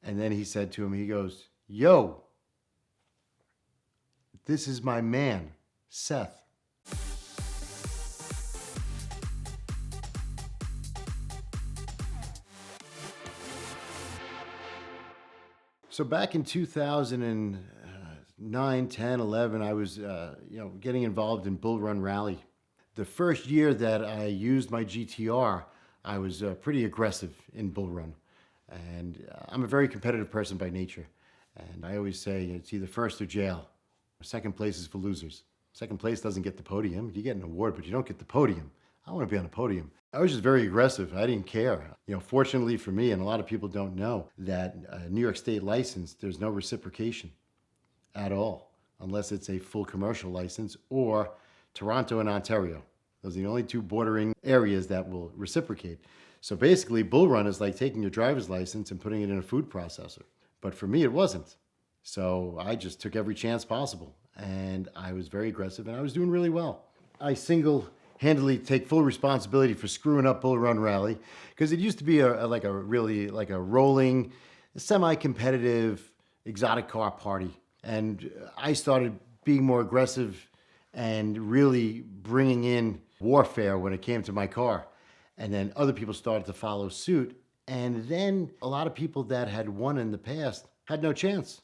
And then he said to him, he goes, "Yo, this is my man, Seth." So back in 2009, 10, 11, I was, getting involved in Bull Run Rally. The first year that I used my GTR, I was pretty aggressive in Bull Run. And I'm a very competitive person by nature. And I always say it's either first or jail. Second place is for losers. Second place doesn't get the podium. You get an award, but you don't get the podium. I want to be on the podium. I was just very aggressive. I didn't care. Fortunately for me, and a lot of people don't know, that New York State license, there's no reciprocation at all, unless it's a full commercial license, or Toronto and Ontario. Those are the only two bordering areas that will reciprocate. So basically, Bull Run is like taking your driver's license and putting it in a food processor. But for me, it wasn't. So I just took every chance possible. And I was very aggressive, and I was doing really well. I single-handedly take full responsibility for screwing up Bull Run Rally, because it used to be a rolling, semi-competitive exotic car party. And I started being more aggressive and really bringing in warfare when it came to my car. And then other people started to follow suit. And then a lot of people that had won in the past had no chance.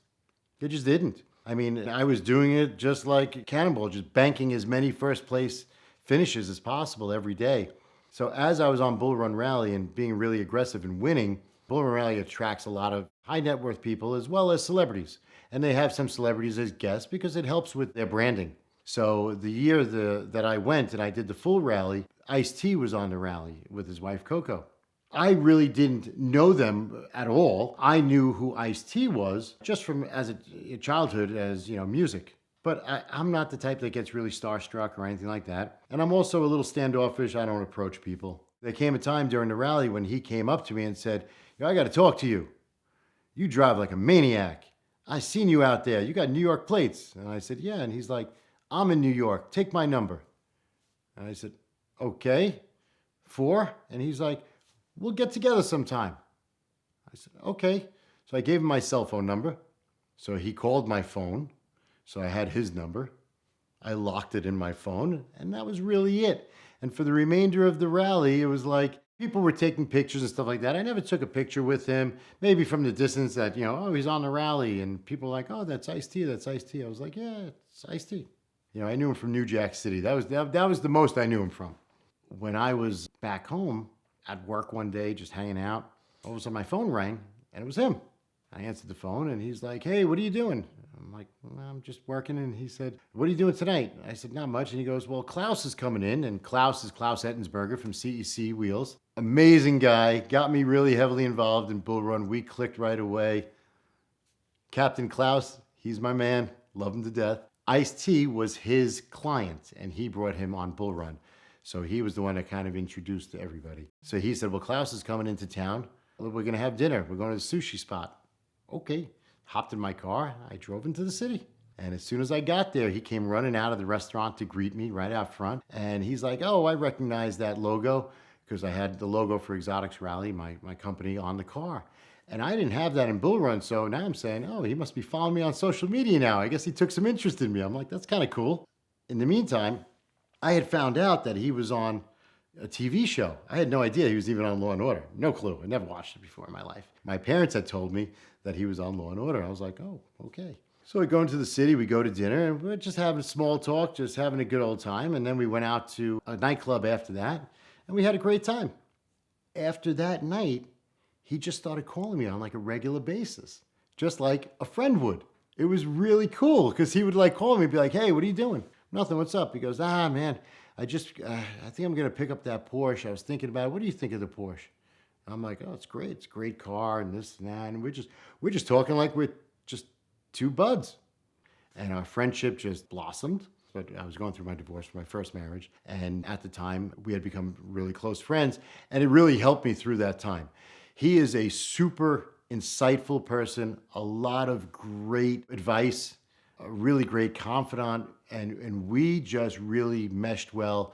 They just didn't. I mean, I was doing it just like Cannonball, just banking as many first place finishes as possible every day. So as I was on Bull Run Rally and being really aggressive and winning, Bull Run Rally attracts a lot of high net worth people as well as celebrities. And they have some celebrities as guests because it helps with their branding. So the year that I went and I did the full rally, Ice-T was on the rally with his wife Coco. I really didn't know them at all. I knew who Ice-T was just from as a childhood as, music. But I'm not the type that gets really starstruck or anything like that. And I'm also a little standoffish. I don't approach people. There came a time during the rally when he came up to me and said, "I got to talk to you. You drive like a maniac. I seen you out there. You got New York plates." And I said, "Yeah." And he's like, "I'm in New York. Take my number." And I said, "Okay, 4?" And he's like, "We'll get together sometime." I said, "Okay." So I gave him my cell phone number. So he called my phone. So I had his number. I locked it in my phone, and that was really it. And for the remainder of the rally, it was like people were taking pictures and stuff like that. I never took a picture with him, maybe from the distance that, "Oh, he's on the rally." And people were like, "Oh, that's Ice-T, that's Ice-T." I was like, "Yeah, it's Ice-T." I knew him from New Jack City. That was the most I knew him from. When I was back home at work one day, just hanging out, all of a sudden my phone rang, and it was him. I answered the phone, and he's like, "Hey, what are you doing?" I'm like, "Well, I'm just working." And he said, "What are you doing tonight?" I said, "Not much." And he goes, "Well, Klaus is coming in." And Klaus is Klaus Ettensberger from CEC Wheels. Amazing guy. Got me really heavily involved in Bull Run. We clicked right away. Captain Klaus, he's my man. Love him to death. Ice-T was his client, and he brought him on Bull Run. So he was the one that kind of introduced to everybody. So he said, "Well, Klaus is coming into town. We're going to have dinner. We're going to the sushi spot." Okay. Hopped in my car. I drove into the city. And as soon as I got there, he came running out of the restaurant to greet me right out front. And he's like, "Oh, I recognize that logo," because I had the logo for Exotics Rally, my company, on the car. And I didn't have that in Bull Run. So now I'm saying, "Oh, he must be following me on social media now. I guess he took some interest in me." I'm like, "That's kind of cool." In the meantime, I had found out that he was on a TV show. I had no idea he was even on Law and Order. No clue. I never watched it before in my life. My parents had told me that he was on Law and Order. I was like, "Oh, okay." So we go into the city, we go to dinner, and we're just having small talk, just having a good old time. And then we went out to a nightclub after that, and we had a great time. After that night, he just started calling me on like a regular basis, just like a friend would. It was really cool because he would like call me and be like, "Hey, what are you doing?" "Nothing, what's up?" He goes, "Man, I think I'm going to pick up that Porsche. I was thinking about it. What do you think of the Porsche?" I'm like, "Oh, it's great. It's a great car and this and that." And we're just talking like we're just two buds. And our friendship just blossomed. But I was going through my divorce from my first marriage. And at the time, we had become really close friends. And it really helped me through that time. He is a super insightful person, a lot of great advice, a really great confidant. And we just really meshed well,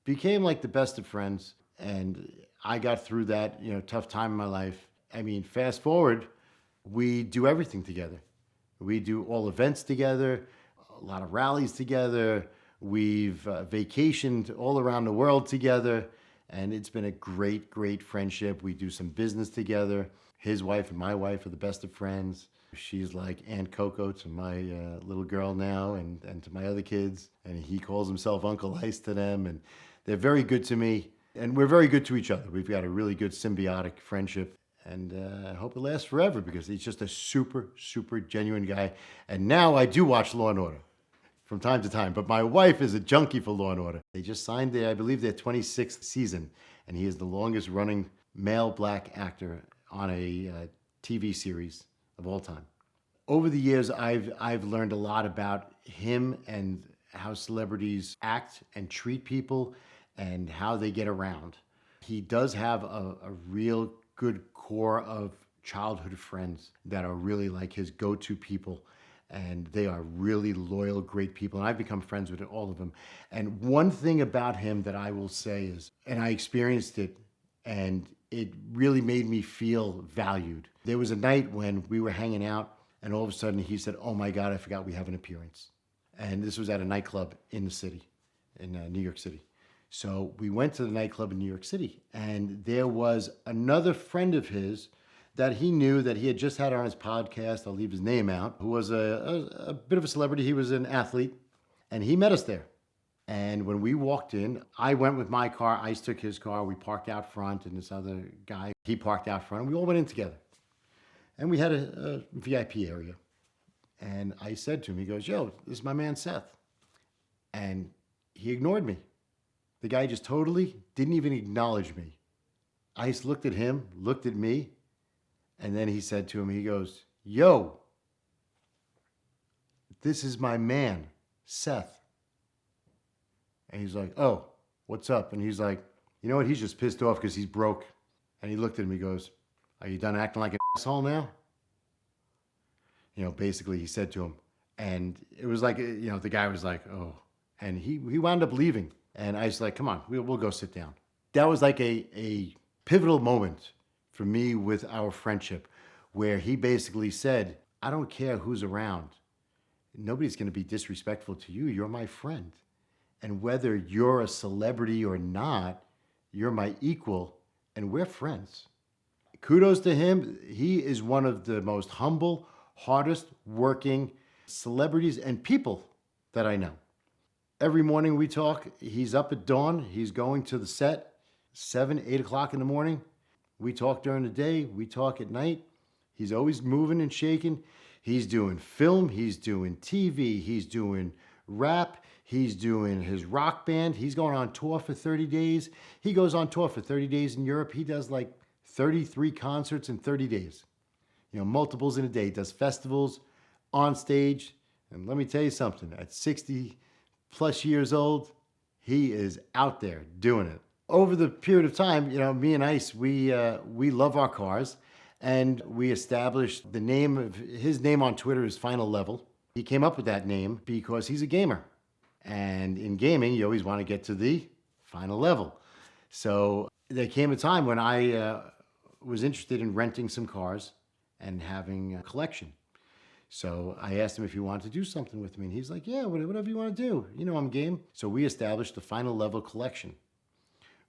became like the best of friends. And I got through that, tough time in my life. I mean, fast forward, We do everything together. We do all events together, a lot of rallies together. We've vacationed all around the world together, and it's been a great, great friendship. We do some business together. His wife and my wife are the best of friends. She's like Aunt Coco to my little girl now and to my other kids. And he calls himself Uncle Ice to them. And they're very good to me. And we're very good to each other. We've got a really good symbiotic friendship. And I hope it lasts forever because he's just a super, super genuine guy. And now I do watch Law & Order from time to time. But my wife is a junkie for Law & Order. They just signed I believe, their 26th season. And he is the longest running male black actor on a TV series of all time. Over the years, I've learned a lot about him and how celebrities act and treat people and how they get around. He does have a real good core of childhood friends that are really like his go-to people. And they are really loyal, great people. And I've become friends with all of them. And one thing about him that I will say is, and I experienced it, and it really made me feel valued. There was a night when we were hanging out, and all of a sudden he said, "Oh my God, I forgot we have an appearance." And this was at a nightclub in the city, in New York City. So we went to the nightclub in New York City, and there was another friend of his that he knew that he had just had on his podcast, I'll leave his name out, who was a bit of a celebrity. He was an athlete, and he met us there. And when we walked in, I went with my car, Ice took his car, we parked out front, and this other guy, he parked out front, and we all went in together. And we had a VIP area. And I said to him, he goes, "Yo, this is my man Seth." And he ignored me. The guy just totally didn't even acknowledge me. Ice looked at him, looked at me, and then he said to him, he goes, "Yo, this is my man, Seth." And he's like, "Oh, what's up?" And he's like, "You know what? He's just pissed off because he's broke." And he looked at him, he goes, "Are you done acting like an asshole now?" Basically he said to him. And it was like, the guy was like, "Oh." And he wound up leaving. And I was like, "Come on, we'll go sit down." That was like a pivotal moment for me with our friendship, where he basically said, "I don't care who's around. Nobody's going to be disrespectful to you. You're my friend. And whether you're a celebrity or not, you're my equal, and we're friends." Kudos to him. He is one of the most humble, hardest working celebrities and people that I know. Every morning we talk. He's up at dawn. He's going to the set, 7, 8 o'clock in the morning. We talk during the day. We talk at night. He's always moving and shaking. He's doing film. He's doing TV. He's doing rap. He's doing his rock band. He's going on tour for 30 days. He goes on tour for 30 days in Europe. He does like 33 concerts in 30 days. Multiples in a day. He does festivals, on stage. And let me tell you something. At 60 plus years old, he is out there doing it. Over the period of time, me and Ice, we love our cars. And we established his name on Twitter is Final Level. He came up with that name because he's a gamer. And in gaming, you always want to get to the final level. So there came a time when I was interested in renting some cars and having a collection. So I asked him if he wanted to do something with me. And he's like, "Yeah, whatever you want to do. I'm game." So we established the Final Level Collection,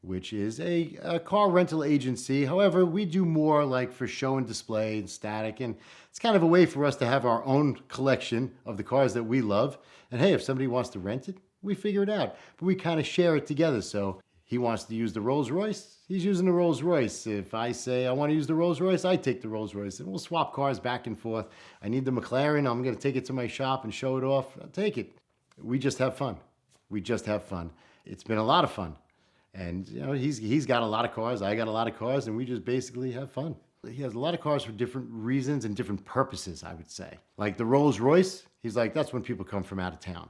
which is a car rental agency. However, we do more like for show and display and static. And it's kind of a way for us to have our own collection of the cars that we love. And hey, if somebody wants to rent it, we figure it out. But we kind of share it together. So he wants to use the Rolls Royce, he's using the Rolls Royce. If I say I want to use the Rolls Royce, I take the Rolls Royce. And we'll swap cars back and forth. I need the McLaren. I'm going to take it to my shop and show it off. I'll take it. We just have fun. It's been a lot of fun. And he's got a lot of cars, I got a lot of cars, and we just basically have fun. He has a lot of cars for different reasons and different purposes, I would say. Like the Rolls Royce, he's like, that's when people come from out of town.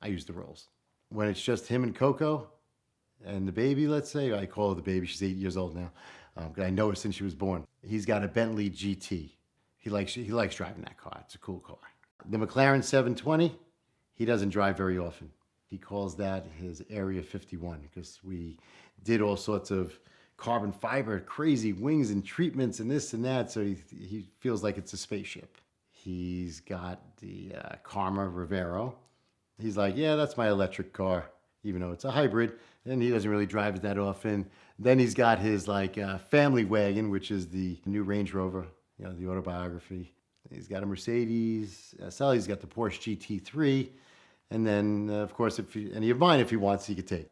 I use the Rolls. When it's just him and Coco and the baby, let's say, I call her the baby, she's 8 years old now. I know her since she was born. He's got a Bentley GT. He likes driving that car. It's a cool car. The McLaren 720, he doesn't drive very often. He calls that his Area 51 because we did all sorts of carbon fiber, crazy wings and treatments and this and that. So he feels like it's a spaceship. He's got the Karma Rivero. He's like, yeah, that's my electric car, even though it's a hybrid, and he doesn't really drive it that often. Then he's got his family wagon, which is the new Range Rover, the autobiography. He's got a Mercedes SL. He's got the Porsche GT3, and then of course, if any of mine, if he wants, he could take.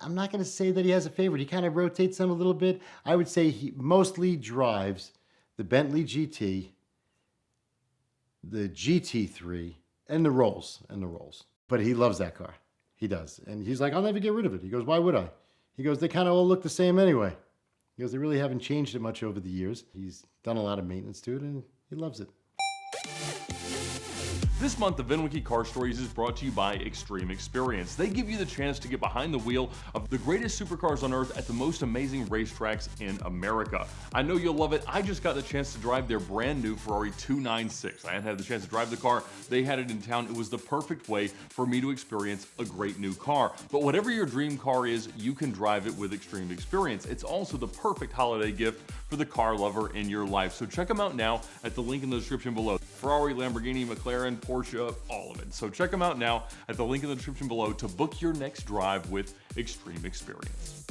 I'm not going to say that he has a favorite. He kind of rotates them a little bit. I would say he mostly drives the Bentley GT, the GT3, and the Rolls. But he loves that car. He does. And he's like, I'll never get rid of it. He goes, why would I? He goes, they kind of all look the same anyway. He goes, they really haven't changed it much over the years. He's done a lot of maintenance to it, and he loves it. This month, the VINwiki Car Stories is brought to you by Extreme Experience. They give you the chance to get behind the wheel of the greatest supercars on earth at the most amazing racetracks in America. I know you'll love it. I just got the chance to drive their brand new Ferrari 296. I hadn't had the chance to drive the car. They had it in town. It was the perfect way for me to experience a great new car. But whatever your dream car is, you can drive it with Extreme Experience. It's also the perfect holiday gift for the car lover in your life. So check them out now at the link in the description below. Ferrari, Lamborghini, McLaren, Porsche, all of it. So check them out now at the link in the description below to book your next drive with Extreme Experience.